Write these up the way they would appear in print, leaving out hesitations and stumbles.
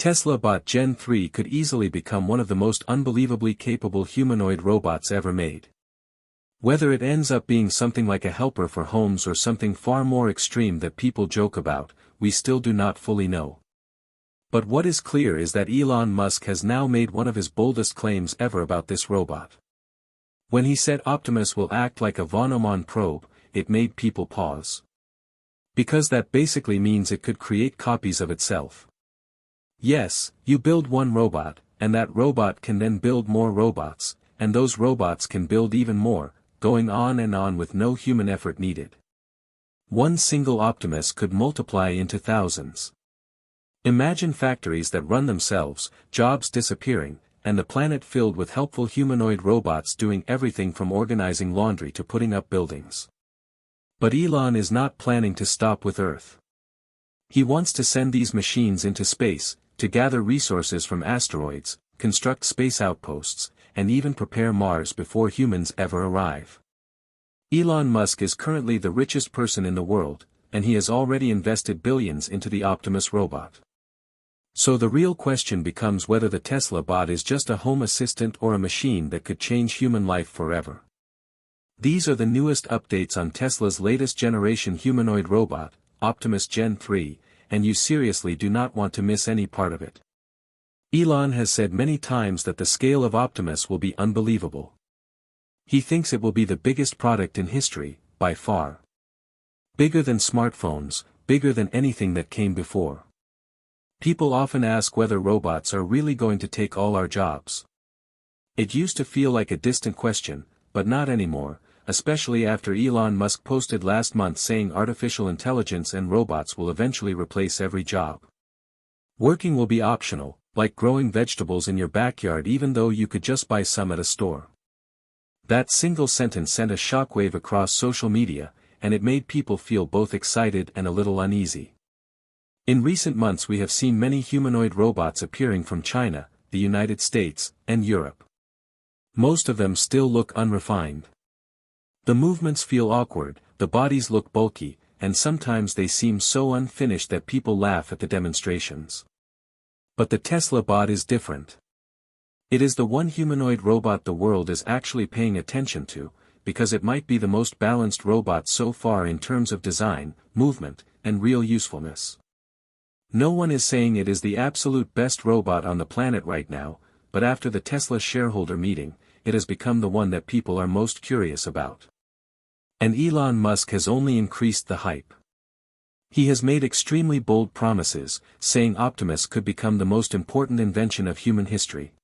Tesla Bot Gen 3 could easily become one of the most unbelievably capable humanoid robots ever made. Whether it ends up being something like a helper for homes or something far more extreme that people joke about, we still do not fully know. But what is clear is that Elon Musk has now made one of his boldest claims ever about this robot. When he said Optimus will act like a von Neumann probe, it made people pause. Because that basically means it could create copies of itself. Yes, you build one robot, and that robot can then build more robots, and those robots can build even more, going on and on with no human effort needed. One single Optimus could multiply into thousands. Imagine factories that run themselves, jobs disappearing, and the planet filled with helpful humanoid robots doing everything from organizing laundry to putting up buildings. But Elon is not planning to stop with Earth. He wants to send these machines into space, to gather resources from asteroids, construct space outposts, and even prepare Mars before humans ever arrive. Elon Musk is currently the richest person in the world, and he has already invested billions into the Optimus robot. So the real question becomes whether the Tesla bot is just a home assistant or a machine that could change human life forever. These are the newest updates on Tesla's latest generation humanoid robot, Optimus Gen 3, and you seriously do not want to miss any part of it. Elon has said many times that the scale of Optimus will be unbelievable. He thinks it will be the biggest product in history, by far. Bigger than smartphones, bigger than anything that came before. People often ask whether robots are really going to take all our jobs. It used to feel like a distant question, but not anymore, especially after Elon Musk posted last month saying artificial intelligence and robots will eventually replace every job. Working will be optional, like growing vegetables in your backyard even though you could just buy some at a store. That single sentence sent a shockwave across social media, and it made people feel both excited and a little uneasy. In recent months we have seen many humanoid robots appearing from China, the United States, and Europe. Most of them still look unrefined. The movements feel awkward, the bodies look bulky, and sometimes they seem so unfinished that people laugh at the demonstrations. But the Tesla bot is different. It is the one humanoid robot the world is actually paying attention to, because it might be the most balanced robot so far in terms of design, movement, and real usefulness. No one is saying it is the absolute best robot on the planet right now, but after the Tesla shareholder meeting, it has become the one that people are most curious about. And Elon Musk has only increased the hype. He has made extremely bold promises, saying Optimus could become the most important invention of human history.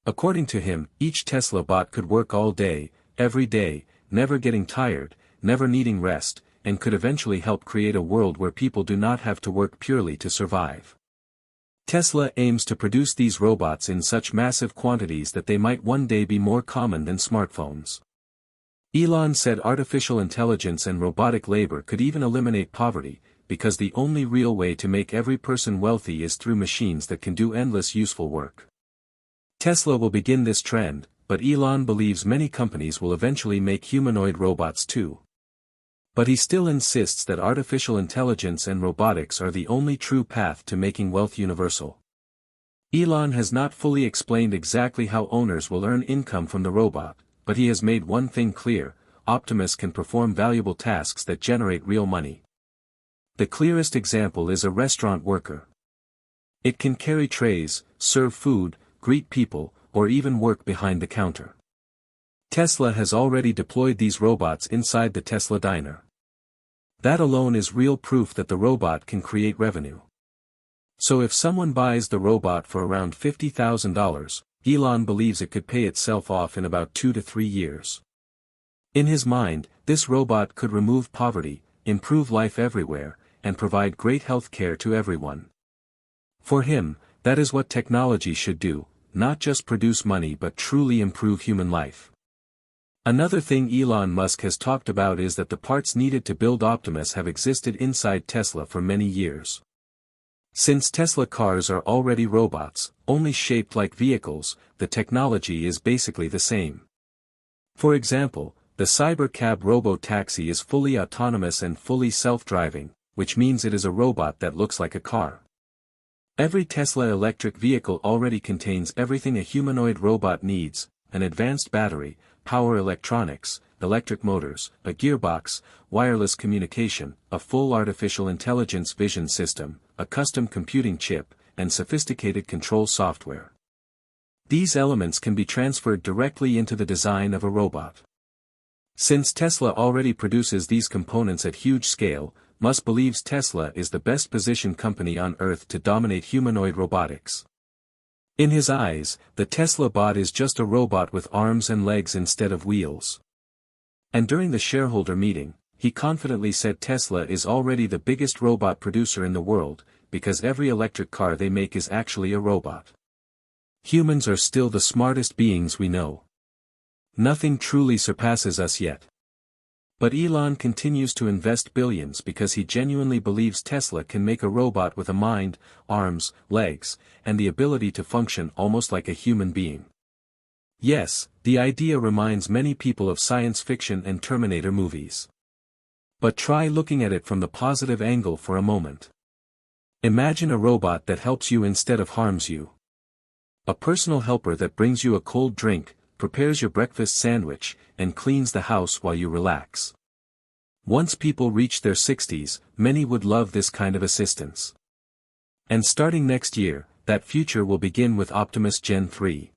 According to him, each Tesla bot could work all day, every day, never getting tired, never needing rest, and could eventually help create a world where people do not have to work purely to survive. Tesla aims to produce these robots in such massive quantities that they might one day be more common than smartphones. Elon said artificial intelligence and robotic labor could even eliminate poverty, because the only real way to make every person wealthy is through machines that can do endless useful work. Tesla will begin this trend, but Elon believes many companies will eventually make humanoid robots too. But he still insists that artificial intelligence and robotics are the only true path to making wealth universal. Elon has not fully explained exactly how owners will earn income from the robot, but he has made one thing clear: Optimus can perform valuable tasks that generate real money. The clearest example is a restaurant worker. It can carry trays, serve food, greet people, or even work behind the counter. Tesla has already deployed these robots inside the Tesla diner. That alone is real proof that the robot can create revenue. So if someone buys the robot for around $50,000, Elon believes it could pay itself off in about 2 to 3 years. In his mind, this robot could remove poverty, improve life everywhere, and provide great health care to everyone. For him, that is what technology should do, not just produce money but truly improve human life. Another thing Elon Musk has talked about is that the parts needed to build Optimus have existed inside Tesla for many years. Since Tesla cars are already robots, only shaped like vehicles, the technology is basically the same. For example, the Cybercab robo-taxi is fully autonomous and fully self-driving, which means it is a robot that looks like a car. Every Tesla electric vehicle already contains everything a humanoid robot needs: an advanced battery, power electronics, electric motors, a gearbox, wireless communication, a full artificial intelligence vision system, a custom computing chip, and sophisticated control software. These elements can be transferred directly into the design of a robot. Since Tesla already produces these components at huge scale, Musk believes Tesla is the best positioned company on Earth to dominate humanoid robotics. In his eyes, the Tesla bot is just a robot with arms and legs instead of wheels. And during the shareholder meeting, he confidently said Tesla is already the biggest robot producer in the world, because every electric car they make is actually a robot. Humans are still the smartest beings we know. Nothing truly surpasses us yet. But Elon continues to invest billions because he genuinely believes Tesla can make a robot with a mind, arms, legs, and the ability to function almost like a human being. Yes, the idea reminds many people of science fiction and Terminator movies. But try looking at it from the positive angle for a moment. Imagine a robot that helps you instead of harms you. A personal helper that brings you a cold drink, prepares your breakfast sandwich, and cleans the house while you relax. Once people reach their 60s, many would love this kind of assistance. And starting next year, that future will begin with Optimus Gen 3.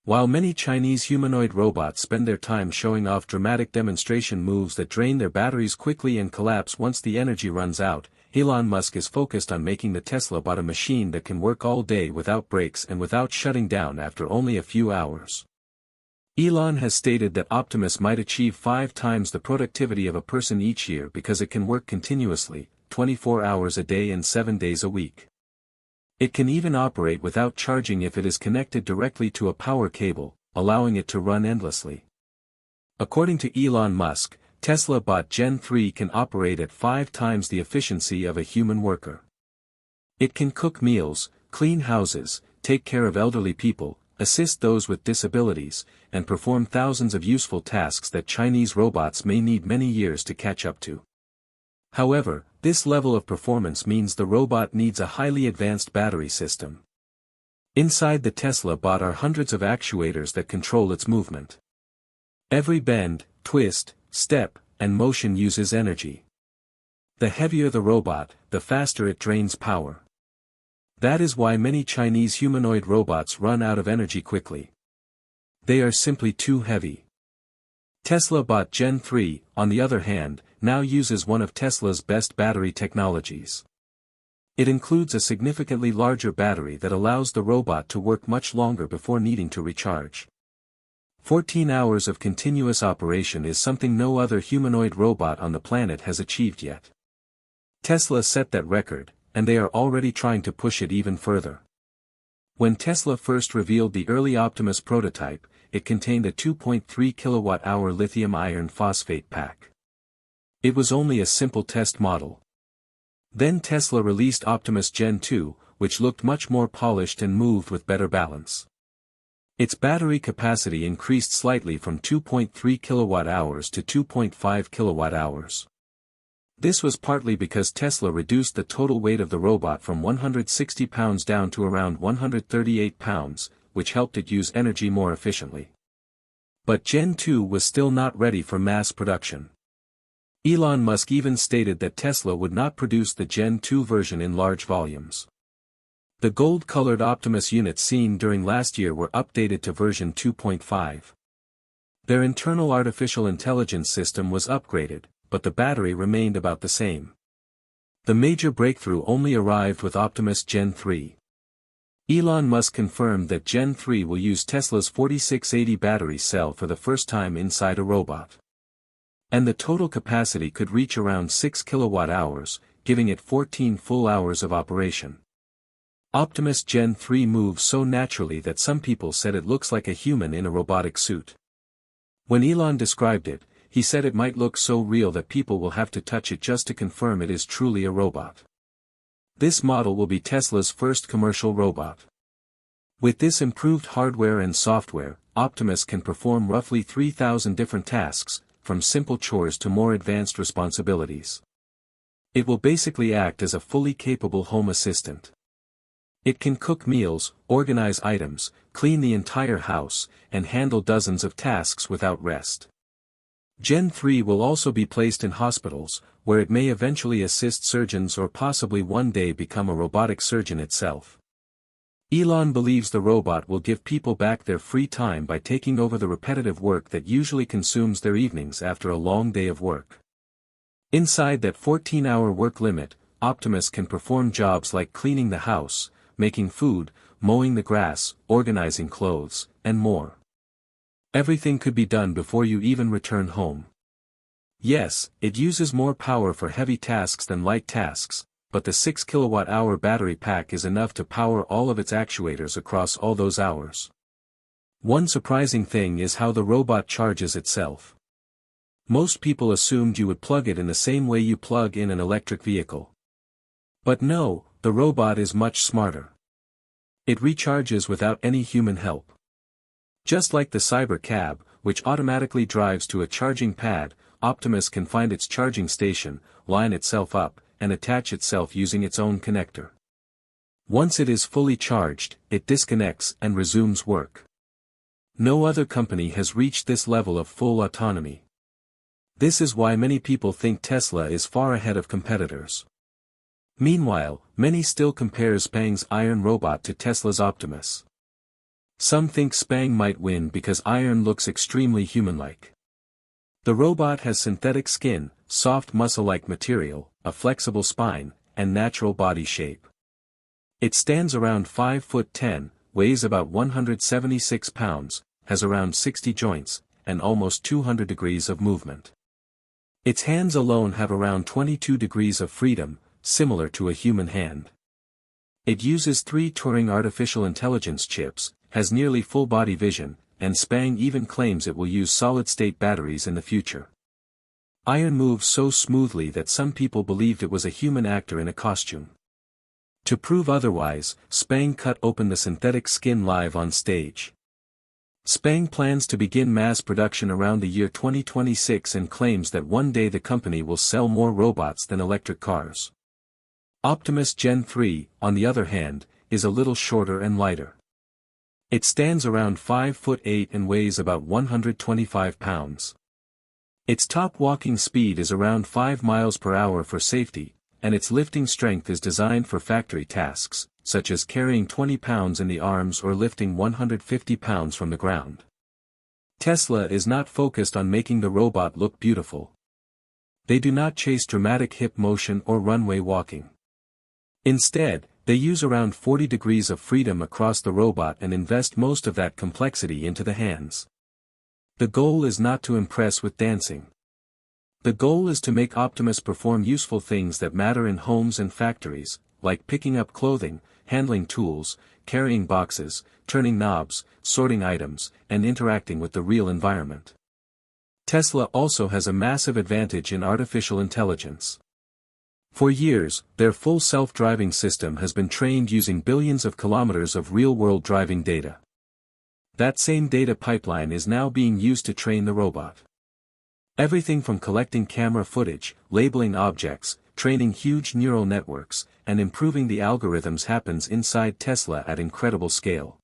While many Chinese humanoid robots spend their time showing off dramatic demonstration moves that drain their batteries quickly and collapse once the energy runs out, Elon Musk is focused on making the Tesla bot a machine that can work all day without breaks and without shutting down after only a few hours. Elon has stated that Optimus might achieve 5 times the productivity of a person each year because it can work continuously, 24 hours a day and 7 days a week. It can even operate without charging if it is connected directly to a power cable, allowing it to run endlessly. According to Elon Musk, Tesla bot Gen 3 can operate at 5 times the efficiency of a human worker. It can cook meals, clean houses, take care of elderly people, assist those with disabilities, and perform thousands of useful tasks that Chinese robots may need many years to catch up to. However, this level of performance means the robot needs a highly advanced battery system. Inside the Tesla bot are hundreds of actuators that control its movement. Every bend, twist, step, and motion uses energy. The heavier the robot, the faster it drains power. That is why many Chinese humanoid robots run out of energy quickly. They are simply too heavy. Tesla bot Gen 3, on the other hand, now uses one of Tesla's best battery technologies. It includes a significantly larger battery that allows the robot to work much longer before needing to recharge. 14 hours of continuous operation is something no other humanoid robot on the planet has achieved yet. Tesla set that record, and they are already trying to push it even further. When Tesla first revealed the early Optimus prototype, it contained a 2.3 kilowatt-hour lithium iron phosphate pack. It was only a simple test model. Then Tesla released Optimus Gen 2, which looked much more polished and moved with better balance. Its battery capacity increased slightly from 2.3 kilowatt-hours to 2.5 kilowatt-hours. This was partly because Tesla reduced the total weight of the robot from 160 pounds down to around 138 pounds, which helped it use energy more efficiently. But Gen 2 was still not ready for mass production. Elon Musk even stated that Tesla would not produce the Gen 2 version in large volumes. The gold-colored Optimus units seen during last year were updated to version 2.5. Their internal artificial intelligence system was upgraded, but the battery remained about the same. The major breakthrough only arrived with Optimus Gen 3. Elon Musk confirmed that Gen 3 will use Tesla's 4680 battery cell for the first time inside a robot. And the total capacity could reach around 6 kilowatt-hours, giving it 14 full hours of operation. Optimus Gen 3 moves so naturally that some people said it looks like a human in a robotic suit. When Elon described it, he said it might look so real that people will have to touch it just to confirm it is truly a robot. This model will be Tesla's first commercial robot. With this improved hardware and software, Optimus can perform roughly 3,000 different tasks, from simple chores to more advanced responsibilities. It will basically act as a fully capable home assistant. It can cook meals, organize items, clean the entire house, and handle dozens of tasks without rest. Gen 3 will also be placed in hospitals, where it may eventually assist surgeons or possibly one day become a robotic surgeon itself. Elon believes the robot will give people back their free time by taking over the repetitive work that usually consumes their evenings after a long day of work. Inside that 14-hour work limit, Optimus can perform jobs like cleaning the house, making food, mowing the grass, organizing clothes, and more. Everything could be done before you even return home. Yes, it uses more power for heavy tasks than light tasks, but the 6 kWh battery pack is enough to power all of its actuators across all those hours. One surprising thing is how the robot charges itself. Most people assumed you would plug it in the same way you plug in an electric vehicle. But no, the robot is much smarter. It recharges without any human help. Just like the Cyber Cab, which automatically drives to a charging pad, Optimus can find its charging station, line itself up, and attach itself using its own connector. Once it is fully charged, it disconnects and resumes work. No other company has reached this level of full autonomy. This is why many people think Tesla is far ahead of competitors. Meanwhile, many still compare XPeng's Iron robot to Tesla's Optimus. Some think XPeng might win because Iron looks extremely human-like. The robot has synthetic skin, soft muscle-like material, a flexible spine, and natural body shape. It stands around 5'10", weighs about 176 pounds, has around 60 joints, and almost 200 degrees of movement. Its hands alone have around 22 degrees of freedom, similar to a human hand. It uses 3 Turing artificial intelligence chips, has nearly full-body vision, and XPeng even claims it will use solid-state batteries in the future. Iron moves so smoothly that some people believed it was a human actor in a costume. To prove otherwise, XPeng cut open the synthetic skin live on stage. XPeng plans to begin mass production around the year 2026 and claims that one day the company will sell more robots than electric cars. Optimus Gen 3, on the other hand, is a little shorter and lighter. It stands around 5'8" and weighs about 125 pounds. Its top walking speed is around 5 miles per hour for safety, and its lifting strength is designed for factory tasks, such as carrying 20 pounds in the arms or lifting 150 pounds from the ground. Tesla is not focused on making the robot look beautiful. They do not chase dramatic hip motion or runway walking. Instead, they use around 40 degrees of freedom across the robot and invest most of that complexity into the hands. The goal is not to impress with dancing. The goal is to make Optimus perform useful things that matter in homes and factories, like picking up clothing, handling tools, carrying boxes, turning knobs, sorting items, and interacting with the real environment. Tesla also has a massive advantage in artificial intelligence. For years, their full self-driving system has been trained using billions of kilometers of real-world driving data. That same data pipeline is now being used to train the robot. Everything from collecting camera footage, labeling objects, training huge neural networks, and improving the algorithms happens inside Tesla at incredible scale.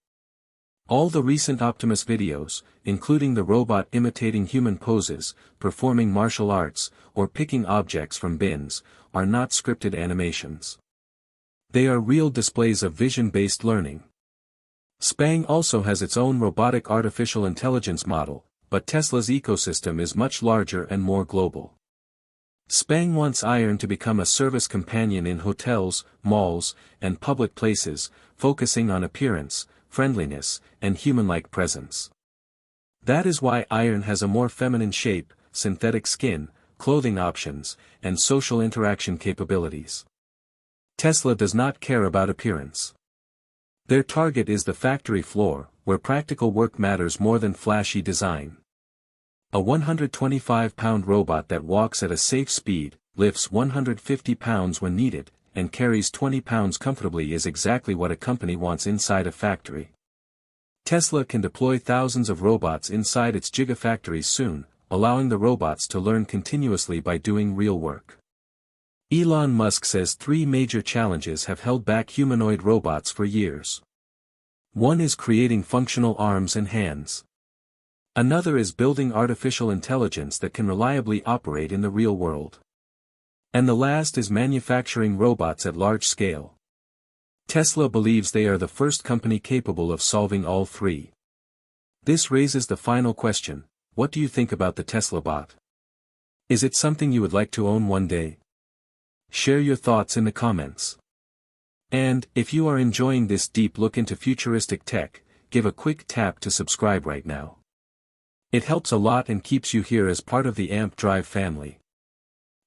All the recent Optimus videos, including the robot imitating human poses, performing martial arts, or picking objects from bins, are not scripted animations. They are real displays of vision-based learning. XPeng also has its own robotic artificial intelligence model, but Tesla's ecosystem is much larger and more global. XPeng wants Iron to become a service companion in hotels, malls, and public places, focusing on appearance, friendliness, and human-like presence. That is why Iron has a more feminine shape, synthetic skin, clothing options, and social interaction capabilities. Tesla does not care about appearance. Their target is the factory floor, where practical work matters more than flashy design. A 125-pound robot that walks at a safe speed, lifts 150 pounds when needed, and carries 20 pounds comfortably is exactly what a company wants inside a factory. Tesla can deploy thousands of robots inside its gigafactories soon, allowing the robots to learn continuously by doing real work. Elon Musk says three major challenges have held back humanoid robots for years. One is creating functional arms and hands. Another is building artificial intelligence that can reliably operate in the real world. And the last is manufacturing robots at large scale. Tesla believes they are the first company capable of solving all three. This raises the final question: what do you think about the Tesla bot? Is it something you would like to own one day? Share your thoughts in the comments. And, if you are enjoying this deep look into futuristic tech, give a quick tap to subscribe right now. It helps a lot and keeps you here as part of the AMP Drive family.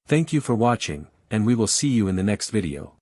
Thank you for watching, and we will see you in the next video.